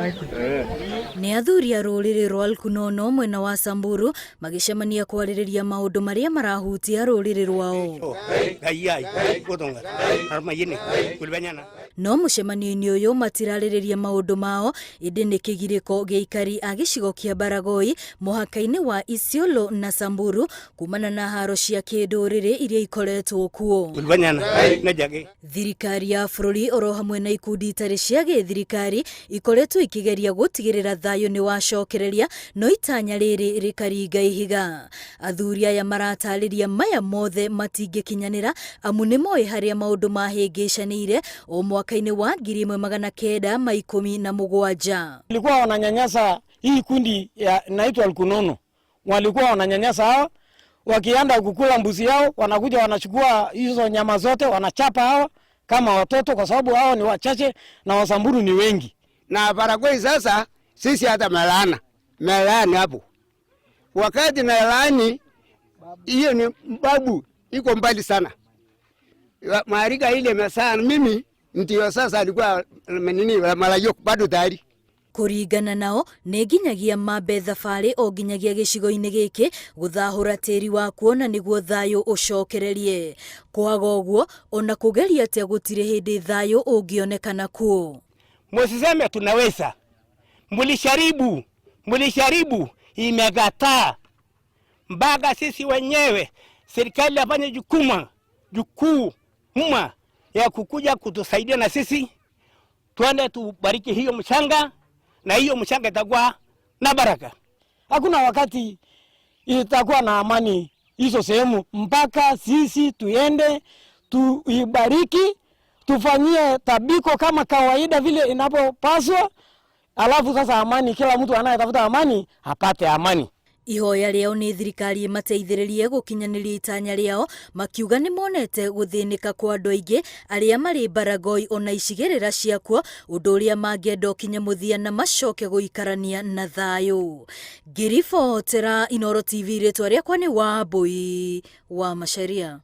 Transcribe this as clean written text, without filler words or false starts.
Nĩ athuri a rũrĩrĩ rwa Lukunono mwena wa Samburu magĩcemania kwarĩrĩria maũndũ marĩa marahutia rũrĩrĩ rwao. No mũcemanio-inĩ ũyũ matirarĩrĩria maũndũ mao, ĩndĩ nĩ kĩgirĩko gĩa aikari a gĩcigo kĩa Baragoi mũhaka-inĩ wa Isiolo na Samburu kumana na haro cia kĩndũrĩrĩ iria ikoretwo kuo. Thirikari ya bũrũri oro hamwe na ikundi itarĩ cia gĩthirikari ikoretwo ikĩgeria gũtigĩrĩra thayũ nĩ wacokereria, no itanya rĩrĩ rĩkaringa ihiga. Athuri aya maratarĩria maya mothe matingĩkinyanĩra amu nĩ moĩ harĩa maũndũ mahĩngĩcanĩire o mwaka-inĩ wa 1917. Walikuwa wananyanyasa hii kundi inaitwa Lukunono. Walikuwa wananyanyasa hao, wakienda kukula mbuzi yao, wanakuja wanachukua hizo nyama zote, wanachapa hao kama watoto, kwa sababu hao ni wachache na Wasamburu ni wengi. Na Baragoi sasa sisi hata melani hapo. Wakati melani hiyo ni babu iko mbali sana. Marika ile mesana mimi ndio sasa alikuwa nini malayo bado tayari. Kũringana nao nĩ nginyagia mambe thabarĩ o nginyagia gĩcigo-inĩ gĩkĩ gũthahũra tĩri wa kuona nĩguo thayũ ũcokererie. Kwaga ũguo ona kũgeria atĩa gũtirĩ hĩndĩ thayũ ũngĩonekana kuo. Msiseme tunaweza. Mlisharibu imekataa. Mpaka sisi wenyewe serikali afanye jukumu ya kukuja kutusaidia na sisi tuende tubariki hiyo mchanga na hiyo mchanga itakuwa na baraka. Hakuna wakati itakuwa na amani hizo sehemu mpaka sisi tuende tuibariki, tufanyie tabiko kama kawaida vile inapopaswa. Alafu sasa amani, kila mtu anayetafuta amani apate amani. Ihoya rĩao nĩ thirikari mateithĩrĩrie gũkinyanĩria itanya rĩao, makiuga nĩ monete gũthĩnĩka kwa andũ aingĩ arĩa marĩ Baragoi ona icigĩrĩra ciakuo, ũndũ ũrĩa mangĩenda ũkinye mũthia na macoke gũikarania na thayũ. Ngĩribotera Inooro TV, rĩtwa rĩakwa nĩ Wambui wa Macharia.